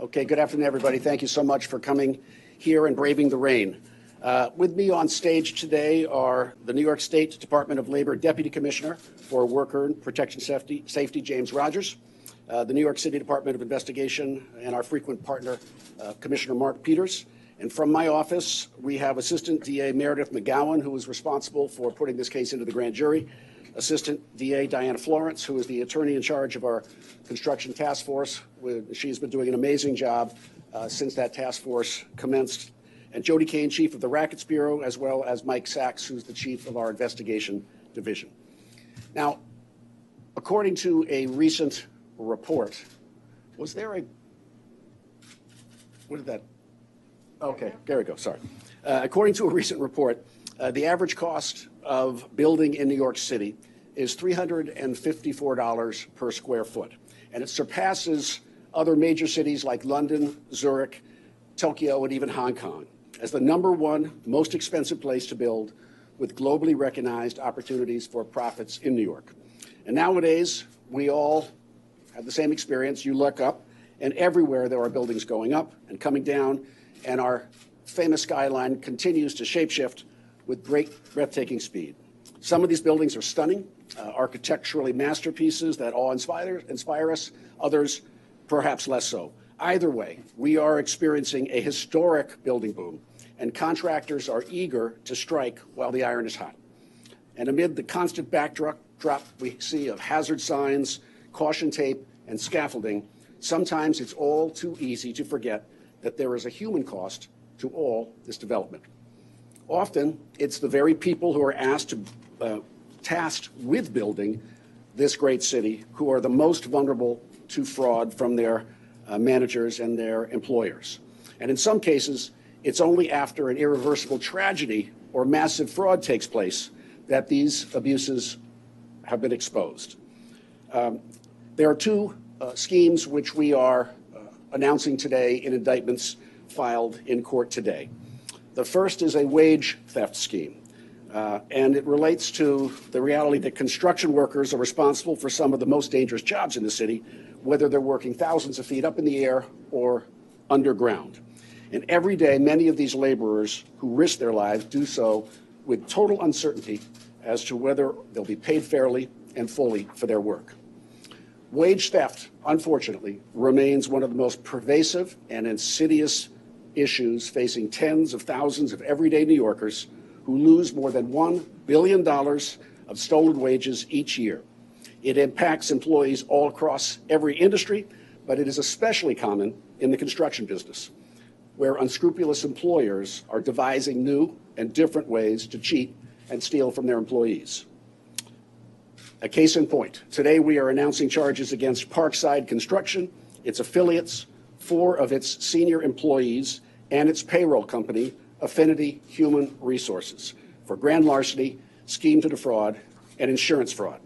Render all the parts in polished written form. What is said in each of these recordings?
Okay, good afternoon, everybody. Thank you so much for coming here and braving the rain. With me on stage today are the New York State Department of Labor Deputy Commissioner for Worker and Protection Safety, James Rogers, the New York City Department of Investigation, and our frequent partner, Commissioner Mark Peters. And from my office, we have Assistant DA Meredith McGowan, who is responsible for putting this case into the grand jury, Assistant DA Diana Florence, who is the attorney in charge of our construction task force. She's been doing an amazing job since that task force commenced. And Jody Kane, Chief of the Rackets Bureau, as well as Mike Sachs, who's the Chief of our Investigation Division. Now, according to a recent report, was there a, what did that, okay, there we go, sorry. According to a recent report, the average cost of building in New York City is $354 per square foot, and it surpasses other major cities like London, Zurich, Tokyo, and even Hong Kong as the #1 most expensive place to build, with globally recognized opportunities for profits in New York. And nowadays, we all have the same experience. You look up, and everywhere there are buildings going up and coming down, and our famous skyline continues to shapeshift with great, breathtaking speed. Some of these buildings are stunning, architecturally masterpieces that inspire us, others perhaps less so. Either way, we are experiencing a historic building boom, and contractors are eager to strike while the iron is hot. And amid the constant backdrop we see of hazard signs, caution tape, and scaffolding, sometimes it's all too easy to forget that there is a human cost to all this development. Often, it's the very people who are tasked with building this great city who are the most vulnerable to fraud from their managers and their employers. And in some cases, it's only after an irreversible tragedy or massive fraud takes place that these abuses have been exposed. There are two schemes which we are announcing today in indictments filed in court today. The first is a wage theft scheme, and it relates to the reality that construction workers are responsible for some of the most dangerous jobs in the city, whether they're working thousands of feet up in the air or underground. And every day, many of these laborers who risk their lives do so with total uncertainty as to whether they'll be paid fairly and fully for their work. Wage theft, unfortunately, remains one of the most pervasive and insidious issues facing tens of thousands of everyday New Yorkers who lose more than $1 billion of stolen wages each year. It impacts employees all across every industry, but it is especially common in the construction business, where unscrupulous employers are devising new and different ways to cheat and steal from their employees. A case in point, today we are announcing charges against Parkside Construction, its affiliates, 4 of its senior employees, and its payroll company, Affinity Human Resources, for grand larceny, scheme to defraud, and insurance fraud.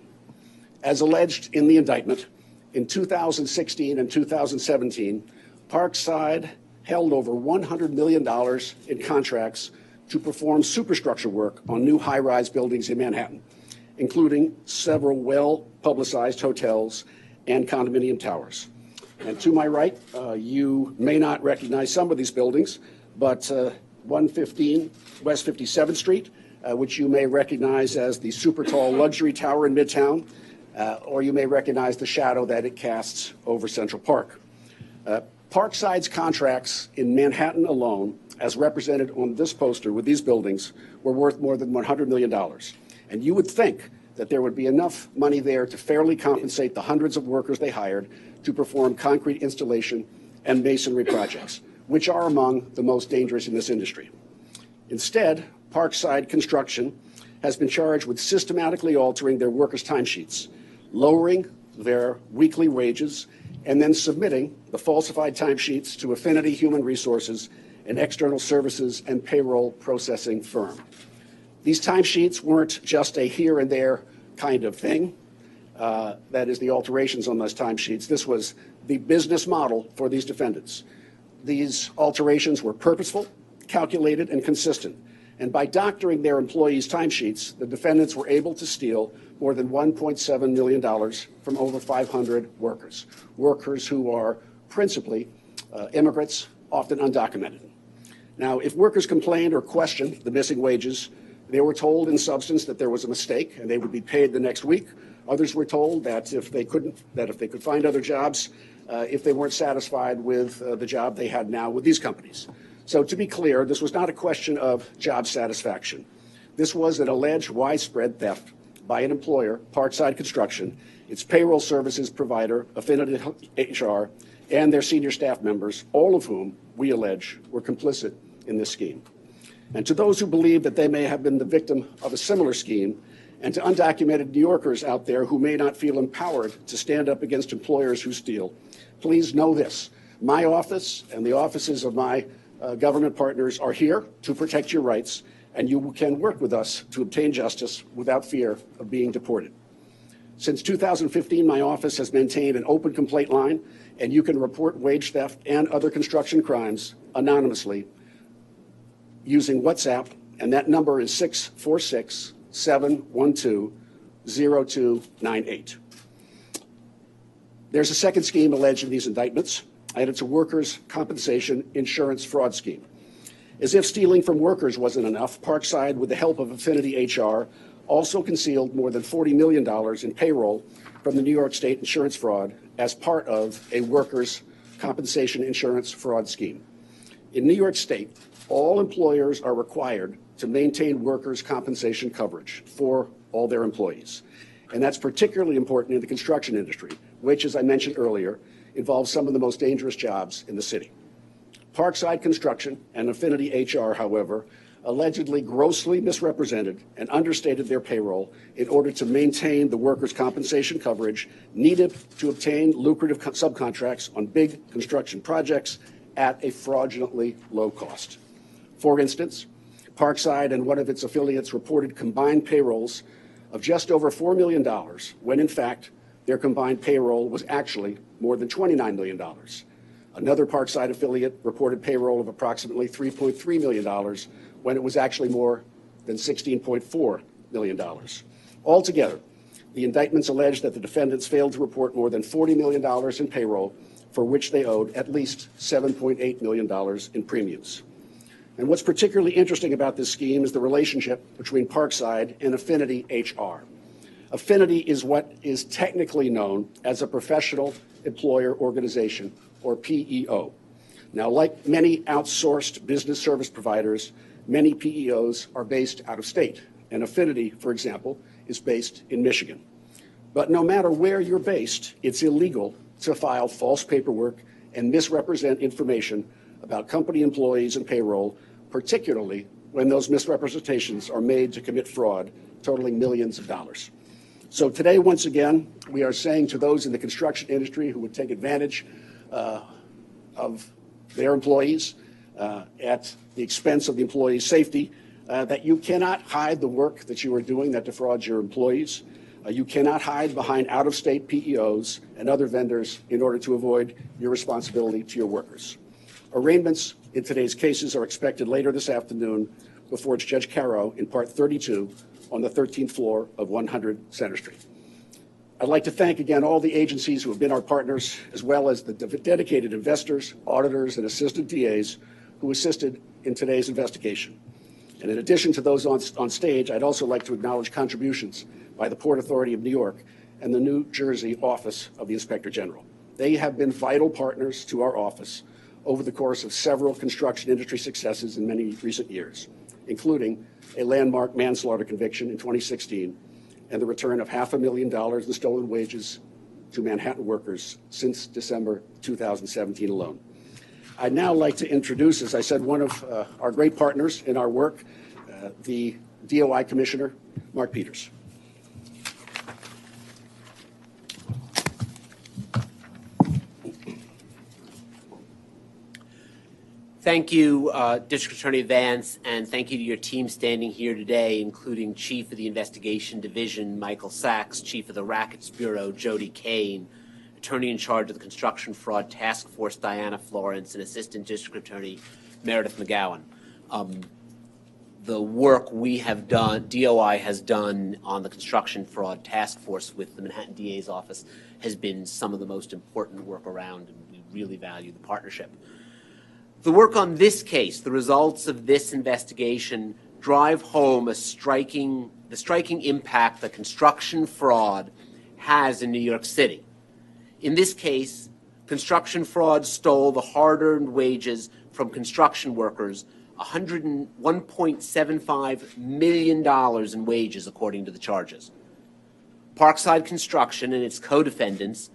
As alleged in the indictment, in 2016 and 2017, Parkside held over $100 million in contracts to perform superstructure work on new high-rise buildings in Manhattan, including several well-publicized hotels and condominium towers. And to my right, you may not recognize some of these buildings, but 115 West 57th Street, which you may recognize as the super tall luxury tower in Midtown, or you may recognize the shadow that it casts over Central Park. Parkside's contracts in Manhattan alone, as represented on this poster with these buildings, were worth more than $100 million. And you would think that there would be enough money there to fairly compensate the hundreds of workers they hired to perform concrete installation and masonry projects, which are among the most dangerous in this industry. Instead, Parkside Construction has been charged with systematically altering their workers' timesheets, lowering their weekly wages, and then submitting the falsified timesheets to Affinity Human Resources, an external services and payroll processing firm. These timesheets weren't just a here and there kind of thing. That is, the alterations on those timesheets. This was the business model for these defendants. These alterations were purposeful, calculated, and consistent. And by doctoring their employees' timesheets, the defendants were able to steal more than $1.7 million from over 500 workers who are principally immigrants, often undocumented. Now, if workers complained or questioned the missing wages, they were told in substance that there was a mistake and they would be paid the next week. Others were told that if they could find other jobs, if they weren't satisfied with the job they had now with these companies. So to be clear, this was not a question of job satisfaction. This was an alleged widespread theft by an employer, Parkside Construction, its payroll services provider, Affinity HR, and their senior staff members, all of whom, we allege, were complicit in this scheme. And to those who believe that they may have been the victim of a similar scheme, and to undocumented New Yorkers out there who may not feel empowered to stand up against employers who steal, please know this. My office and the offices of my government partners are here to protect your rights, and you can work with us to obtain justice without fear of being deported. Since 2015, my office has maintained an open complaint line, and you can report wage theft and other construction crimes anonymously using WhatsApp, and that number is 646-712-0298. There's a second scheme alleged in these indictments, and it's a workers' compensation insurance fraud scheme. As if stealing from workers wasn't enough, Parkside, with the help of Affinity HR, also concealed more than $40 million in payroll from the New York State insurance fraud as part of a workers' compensation insurance fraud scheme. In New York State, all employers are required to maintain workers' compensation coverage for all their employees. And that's particularly important in the construction industry, which, as I mentioned earlier, involves some of the most dangerous jobs in the city. Parkside Construction and Affinity HR, however, allegedly grossly misrepresented and understated their payroll in order to maintain the workers' compensation coverage needed to obtain lucrative subcontracts on big construction projects at a fraudulently low cost. For instance, Parkside and one of its affiliates reported combined payrolls of just over $4 million, when in fact their combined payroll was actually more than $29 million. Another Parkside affiliate reported payroll of approximately $3.3 million, when it was actually more than $16.4 million. Altogether, the indictments allege that the defendants failed to report more than $40 million in payroll, for which they owed at least $7.8 million in premiums. And what's particularly interesting about this scheme is the relationship between Parkside and Affinity HR. Affinity is what is technically known as a professional employer organization, or PEO. Now, like many outsourced business service providers, many PEOs are based out of state, and Affinity, for example, is based in Michigan. But no matter where you're based, it's illegal to file false paperwork and misrepresent information about company employees and payroll, particularly when those misrepresentations are made to commit fraud totaling millions of dollars. So today, once again, we are saying to those in the construction industry who would take advantage of their employees at the expense of the employees' safety, that you cannot hide the work that you are doing that defrauds your employees. You cannot hide behind out-of-state PEOs and other vendors in order to avoid your responsibility to your workers. Arraignments in today's cases are expected later this afternoon before Judge Caro in Part 32 on the 13th floor of 100 Center Street. I'd like to thank again all the agencies who have been our partners, as well as the dedicated investors, auditors, and assistant DAs who assisted in today's investigation. And in addition to those on stage, I'd also like to acknowledge contributions by the Port Authority of New York and the New Jersey Office of the Inspector General. They have been vital partners to our office over the course of several construction industry successes in many recent years, including a landmark manslaughter conviction in 2016 and the return of $500,000 in stolen wages to Manhattan workers since December 2017 alone. I'd now like to introduce, as I said, one of our great partners in our work, the DOI Commissioner, Mark Peters. Thank you, District Attorney Vance, and thank you to your team standing here today, including Chief of the Investigation Division, Michael Sachs, Chief of the Rackets Bureau, Jody Kane, Attorney in charge of the Construction Fraud Task Force, Diana Florence, and Assistant District Attorney, Meredith McGowan. The work we have done, DOI has done on the Construction Fraud Task Force with the Manhattan DA's office has been some of the most important work around, and we really value the partnership. The work on this case, the results of this investigation, drive home the striking impact that construction fraud has in New York City. In this case, construction fraud stole the hard-earned wages from construction workers, $1.75 million in wages, according to the charges. Parkside Construction and its co-defendants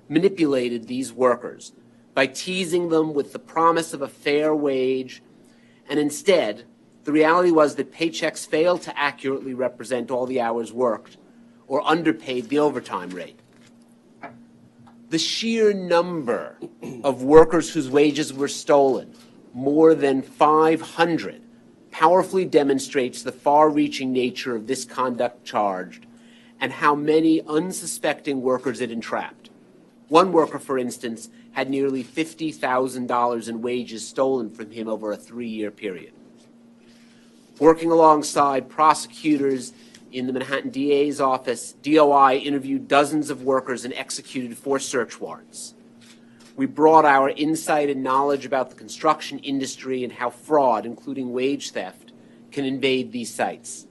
manipulated these workers by teasing them with the promise of a fair wage, and instead, the reality was that paychecks failed to accurately represent all the hours worked or underpaid the overtime rate. The sheer number of workers whose wages were stolen, more than 500, powerfully demonstrates the far-reaching nature of this conduct charged and how many unsuspecting workers it entrapped. One worker, for instance, had nearly $50,000 in wages stolen from him over a 3-year period. Working alongside prosecutors in the Manhattan DA's office, DOI interviewed dozens of workers and executed 4 search warrants. We brought our insight and knowledge about the construction industry and how fraud, including wage theft, can invade these sites.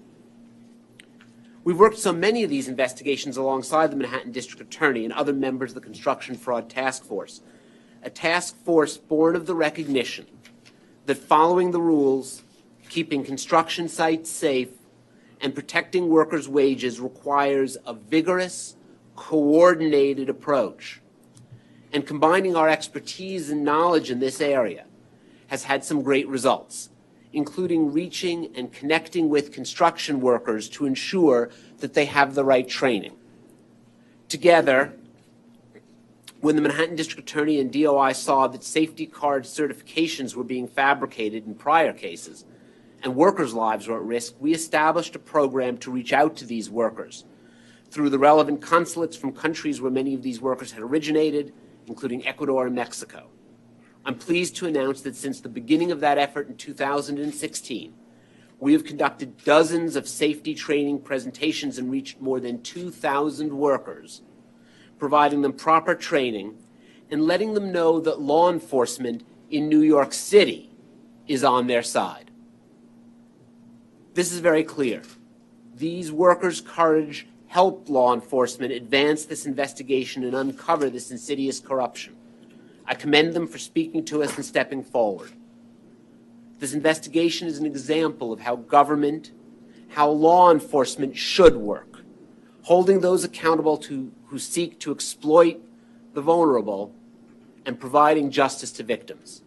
We've worked so many of these investigations alongside the Manhattan District Attorney and other members of the Construction Fraud Task Force, a task force born of the recognition that following the rules, keeping construction sites safe, and protecting workers' wages requires a vigorous, coordinated approach. And combining our expertise and knowledge in this area has had some great results, including reaching and connecting with construction workers to ensure that they have the right training. Together, when the Manhattan District Attorney and DOI saw that safety card certifications were being fabricated in prior cases and workers' lives were at risk, we established a program to reach out to these workers through the relevant consulates from countries where many of these workers had originated, including Ecuador and Mexico. I'm pleased to announce that since the beginning of that effort in 2016, we have conducted dozens of safety training presentations and reached more than 2,000 workers, providing them proper training and letting them know that law enforcement in New York City is on their side. This is very clear. These workers' courage helped law enforcement advance this investigation and uncover this insidious corruption. I commend them for speaking to us and stepping forward. This investigation is an example of how government, how law enforcement should work, holding those accountable who seek to exploit the vulnerable and providing justice to victims.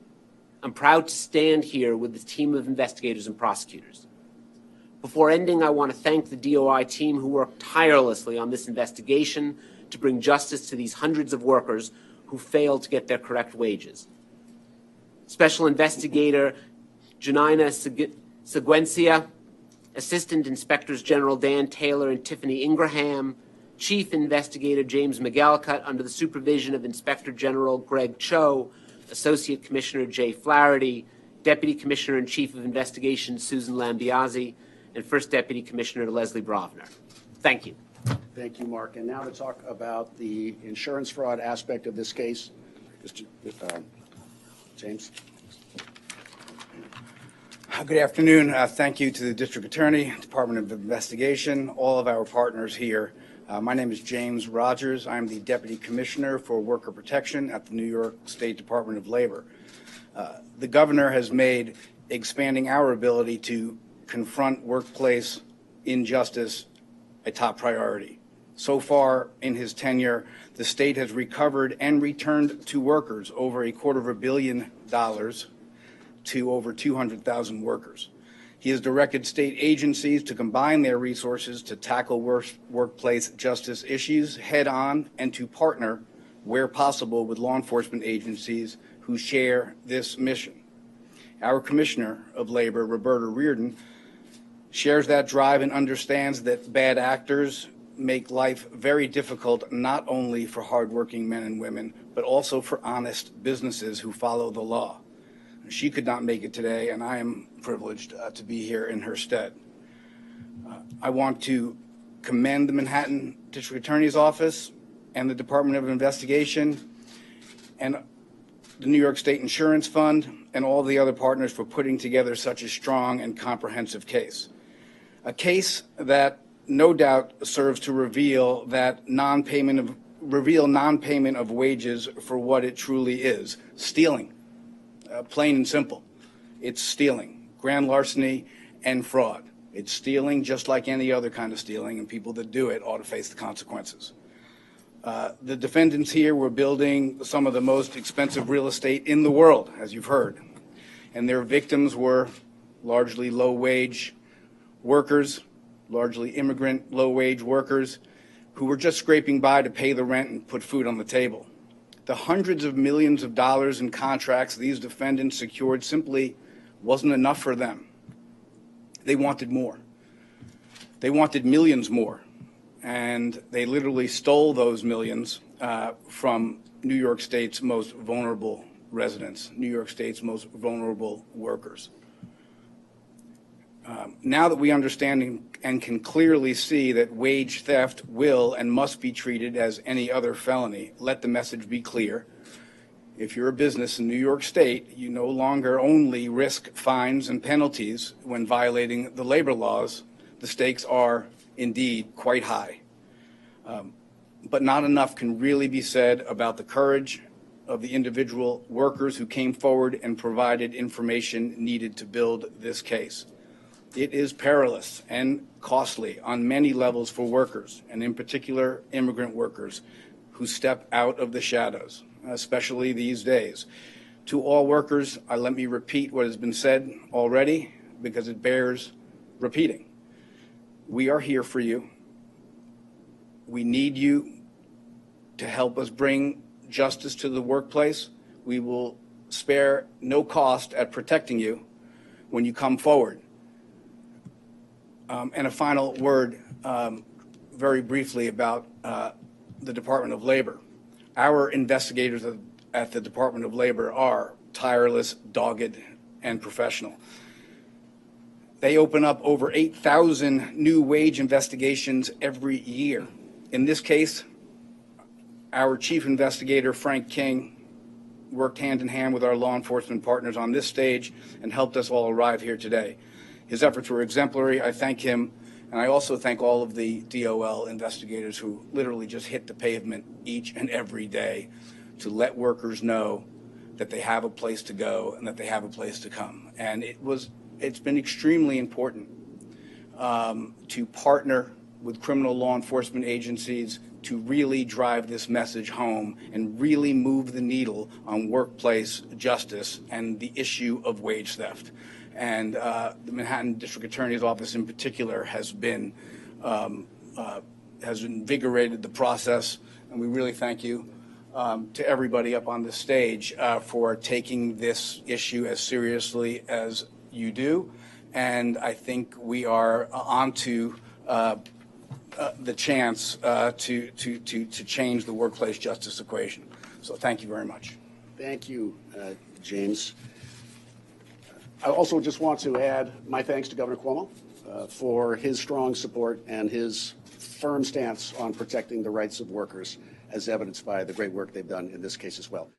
I'm proud to stand here with the team of investigators and prosecutors. Before ending, I want to thank the DOI team who worked tirelessly on this investigation to bring justice to these hundreds of workers who failed to get their correct wages. Special Investigator Janina Seguencia, Assistant Inspectors General Dan Taylor and Tiffany Ingraham, Chief Investigator James McGillicuddy under the supervision of Inspector General Greg Cho, Associate Commissioner Jay Flaherty, Deputy Commissioner and Chief of Investigation Susan Lambiazzi, and First Deputy Commissioner Leslie Brovner. Thank you. Thank you, Mark. And now to talk about the insurance fraud aspect of this case, James. Good afternoon. Thank you to the District Attorney, Department of Investigation, all of our partners here. My name is James Rogers. I'm the Deputy Commissioner for Worker Protection at the New York State Department of Labor. The Governor has made expanding our ability to confront workplace injustice a top priority. So far in his tenure, the state has recovered and returned to workers over $250 million to over 200,000 workers. He has directed state agencies to combine their resources to tackle workplace justice issues head-on and to partner, where possible, with law enforcement agencies who share this mission. Our Commissioner of Labor, Roberta Reardon, shares that drive and understands that bad actors make life very difficult not only for hardworking men and women, but also for honest businesses who follow the law. She could not make it today, and I am privileged to be here in her stead. I want to commend the Manhattan District Attorney's Office and the Department of Investigation, and the New York State Insurance Fund, and all the other partners for putting together such a strong and comprehensive case. A case that no doubt serves to reveal non-payment of wages for what it truly is: stealing. Plain and simple. It's stealing, grand larceny, and fraud. It's stealing just like any other kind of stealing, and people that do it ought to face the consequences. The defendants here were building some of the most expensive real estate in the world, as you've heard, and their victims were largely low-wage workers, largely immigrant low-wage workers, who were just scraping by to pay the rent and put food on the table. The hundreds of millions of dollars in contracts these defendants secured simply wasn't enough for them. They wanted more. They wanted millions more. And they literally stole those millions from New York State's most vulnerable residents, New York State's most vulnerable workers. Now that we understand and can clearly see that wage theft will and must be treated as any other felony, let the message be clear. If you're a business in New York State, you no longer only risk fines and penalties when violating the labor laws. The stakes are indeed quite high. But not enough can really be said about the courage of the individual workers who came forward and provided information needed to build this case. It is perilous and costly on many levels for workers, and in particular immigrant workers who step out of the shadows, especially these days. To all workers, let me repeat what has been said already because it bears repeating. We are here for you. We need you to help us bring justice to the workplace. We will spare no cost at protecting you when you come forward. And a final word, very briefly, about the Department of Labor. Our investigators at the Department of Labor are tireless, dogged, and professional. They open up over 8,000 new wage investigations every year. In this case, our chief investigator, Frank King, worked hand in hand with our law enforcement partners on this stage and helped us all arrive here today. His efforts were exemplary. I thank him, and I also thank all of the DOL investigators who literally just hit the pavement each and every day to let workers know that they have a place to go and that they have a place to come. And it's been extremely important to partner with criminal law enforcement agencies to really drive this message home and really move the needle on workplace justice and the issue of wage theft. And the Manhattan District Attorney's Office in particular has invigorated the process, and we really thank you to everybody up on this stage for taking this issue as seriously as you do. And I think we are onto the chance to change the workplace justice equation. So thank you very much. Thank you, James. I also just want to add my thanks to Governor Cuomo for his strong support and his firm stance on protecting the rights of workers, as evidenced by the great work they've done in this case as well.